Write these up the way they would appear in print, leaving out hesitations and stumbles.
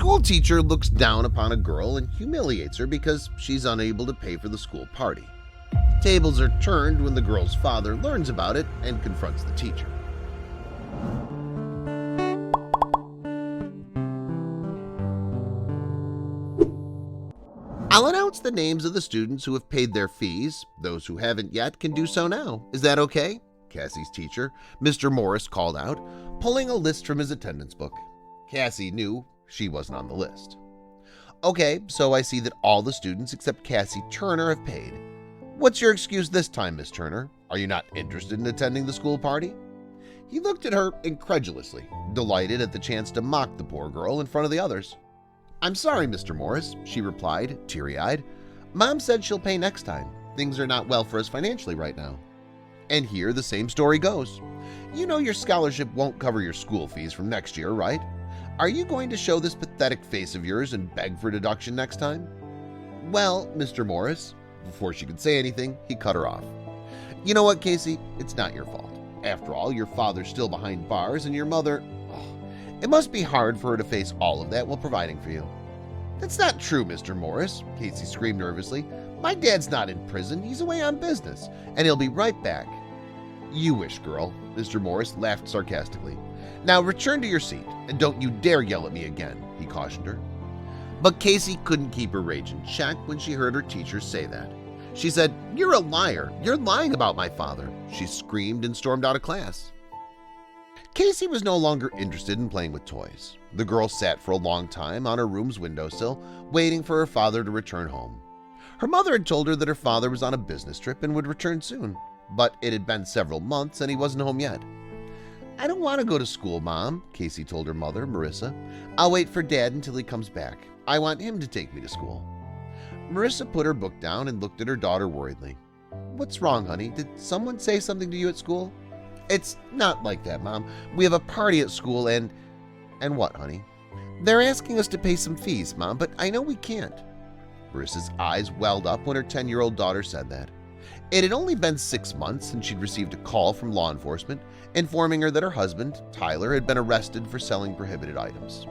school teacher looks down upon a girl and humiliates her because she's unable to pay for the school party. Tables are turned when the girl's father learns about it and confronts the teacher. I'll announce the names of the students who have paid their fees. Those who haven't yet can do so now. Is that okay? Cassie's teacher, Mr. Morris, called out, pulling a list from his attendance book. Cassie knew she wasn't on the list. Okay, so I see that all the students except Cassie Turner have paid. What's your excuse this time, Miss Turner? Are you not interested in attending the school party? He looked at her incredulously, delighted at the chance to mock the poor girl in front of the others. I'm sorry, Mr. Morris, she replied, teary-eyed. Mom said she'll pay next time. Things are not well for us financially right now. And here the same story goes. You know your scholarship won't cover your school fees from next year, right? Are you going to show this pathetic face of yours and beg for deduction next time? Well, Mr. Morris, before she could say anything, he cut her off. You know what, Casey? It's not your fault. After all, your father's still behind bars and your mother… It must be hard for her to face all of that while providing for you. That's not true, Mr. Morris, Casey screamed nervously. My dad's not in prison. He's away on business, and he'll be right back. You wish, girl, Mr. Morris laughed sarcastically. Now return to your seat, and don't you dare yell at me again, he cautioned her. But Casey couldn't keep her rage in check when she heard her teacher say that. She said, You're a liar. You're lying about my father. She screamed and stormed out of class. Casey was no longer interested in playing with toys. The girl sat for a long time on her room's windowsill, waiting for her father to return home. Her mother had told her that her father was on a business trip and would return soon, but it had been several months and he wasn't home yet. I don't want to go to school, Mom, Casey told her mother, Marissa. I'll wait for Dad until he comes back. I want him to take me to school. Marissa put her book down and looked at her daughter worriedly. What's wrong, honey? Did someone say something to you at school? It's not like that, Mom. We have a party at school and… And what, honey? They're asking us to pay some fees, Mom, but I know we can't. Marissa's eyes welled up when her 10-year-old daughter said that. It had only been 6 months since she'd received a call from law enforcement informing her that her husband, Tyler, had been arrested for selling prohibited items.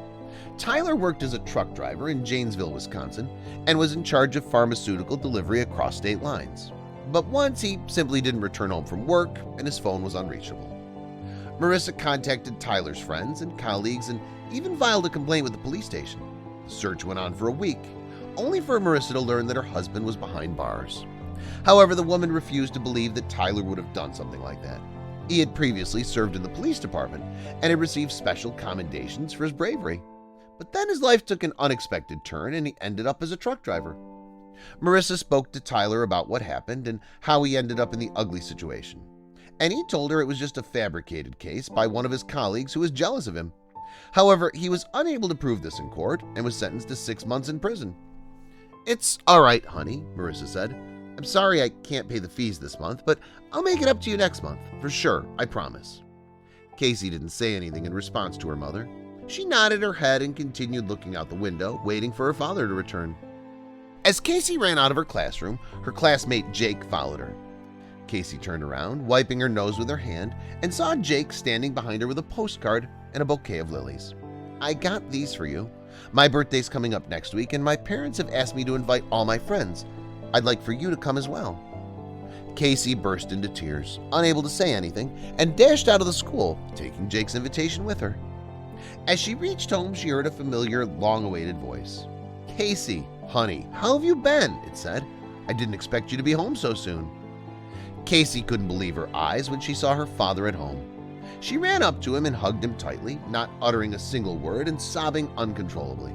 Tyler worked as a truck driver in Janesville, Wisconsin, and was in charge of pharmaceutical delivery across state lines. But once he simply didn't return home from work and his phone was unreachable. Marissa contacted Tyler's friends and colleagues and even filed a complaint with the police station. The search went on for a week, only for Marissa to learn that her husband was behind bars. However, the woman refused to believe that Tyler would have done something like that. He had previously served in the police department and had received special commendations for his bravery. But then his life took an unexpected turn and he ended up as a truck driver. Marissa spoke to Tyler about what happened and how he ended up in the ugly situation. And he told her it was just a fabricated case by one of his colleagues who was jealous of him. However, he was unable to prove this in court and was sentenced to 6 months in prison. It's all right, honey, Marissa said. I'm sorry I can't pay the fees this month, but I'll make it up to you next month, for sure, I promise. Casey didn't say anything in response to her mother. She nodded her head and continued looking out the window, waiting for her father to return. As Casey ran out of her classroom, her classmate Jake followed her. Casey turned around, wiping her nose with her hand, and saw Jake standing behind her with a postcard and a bouquet of lilies. I got these for you. My birthday's coming up next week, and my parents have asked me to invite all my friends. I'd like for you to come as well. Casey burst into tears, unable to say anything, and dashed out of the school, taking Jake's invitation with her. As she reached home, she heard a familiar, long-awaited voice. Casey, honey, how have you been? It said. I didn't expect you to be home so soon. Casey couldn't believe her eyes when she saw her father at home. She ran up to him and hugged him tightly, not uttering a single word and sobbing uncontrollably.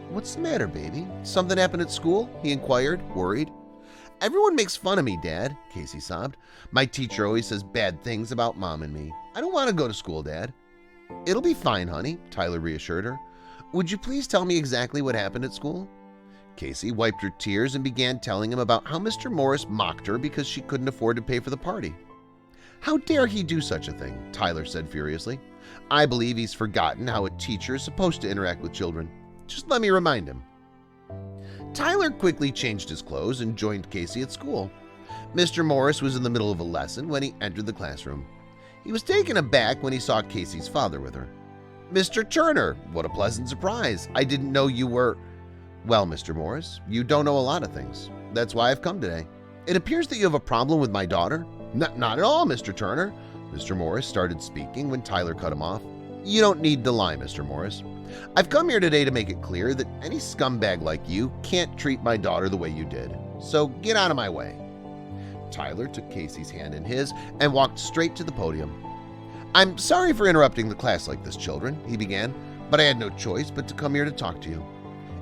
What's the matter, baby? Something happened at school? He inquired, worried. Everyone makes fun of me, Dad, Casey sobbed. My teacher always says bad things about Mom and me. I don't want to go to school, Dad. It'll be fine, honey, Tyler reassured her. Would you please tell me exactly what happened at school? Casey wiped her tears and began telling him about how Mr. Morris mocked her because she couldn't afford to pay for the party. How dare he do such a thing, Tyler said furiously. I believe he's forgotten how a teacher is supposed to interact with children. Just let me remind him. Tyler quickly changed his clothes and joined Casey at school. Mr. Morris was in the middle of a lesson when he entered the classroom. He was taken aback when he saw Casey's father with her. Mr. Turner, what a pleasant surprise. I didn't know you were… Well, Mr. Morris, you don't know a lot of things. That's why I've come today. It appears that you have a problem with my daughter. Not at all, Mr. Turner. Mr. Morris started speaking when Tyler cut him off. You don't need to lie, Mr. Morris. I've come here today to make it clear that any scumbag like you can't treat my daughter the way you did. So get out of my way. Tyler took Cassie's hand in his and walked straight to the podium. I'm sorry for interrupting the class like this, children, he began, but I had no choice but to come here to talk to you.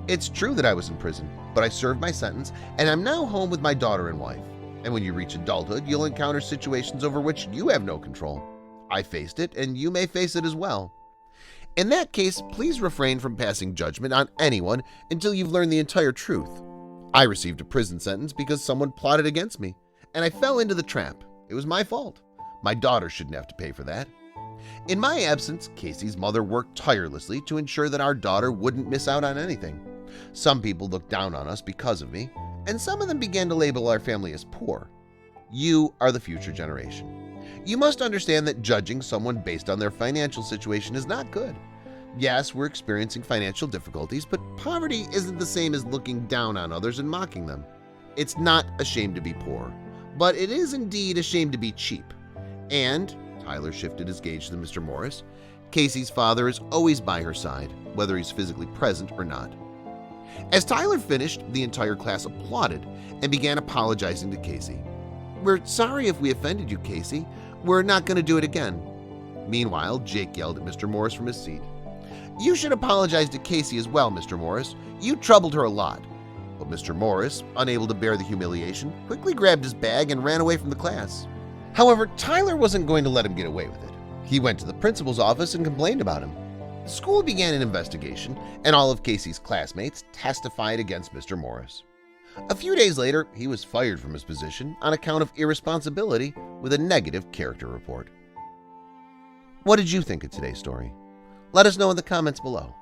It's true that I was in prison, but I served my sentence and I'm now home with my daughter and wife. And when you reach adulthood, you'll encounter situations over which you have no control. I faced it, and you may face it as well. In that case, please refrain from passing judgment on anyone until you've learned the entire truth. I received a prison sentence because someone plotted against me, and I fell into the trap. It was my fault. My daughter shouldn't have to pay for that. In my absence, Cassie's mother worked tirelessly to ensure that our daughter wouldn't miss out on anything. Some people looked down on us because of me, and some of them began to label our family as poor. You are the future generation. You must understand that judging someone based on their financial situation is not good. Yes, we're experiencing financial difficulties, but poverty isn't the same as looking down on others and mocking them. It's not a shame to be poor, but it is indeed a shame to be cheap. And, Tyler shifted his gaze to Mr. Morris, Cassie's father is always by her side, whether he's physically present or not. As Tyler finished, the entire class applauded and began apologizing to Cassie. We're sorry if we offended you, Cassie. We're not going to do it again. Meanwhile, Jake yelled at Mr. Morris from his seat. You should apologize to Cassie as well, Mr. Morris. You troubled her a lot. But Mr. Morris, unable to bear the humiliation, quickly grabbed his bag and ran away from the class. However, Tyler wasn't going to let him get away with it. He went to the principal's office and complained about him. The school began an investigation, and all of Cassie's classmates testified against Mr. Morris. A few days later, he was fired from his position on account of irresponsibility with a negative character report. What did you think of today's story? Let us know in the comments below.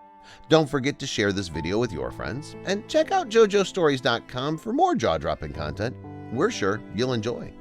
Don't forget to share this video with your friends, and check out JojoStories.com for more jaw-dropping content we're sure you'll enjoy.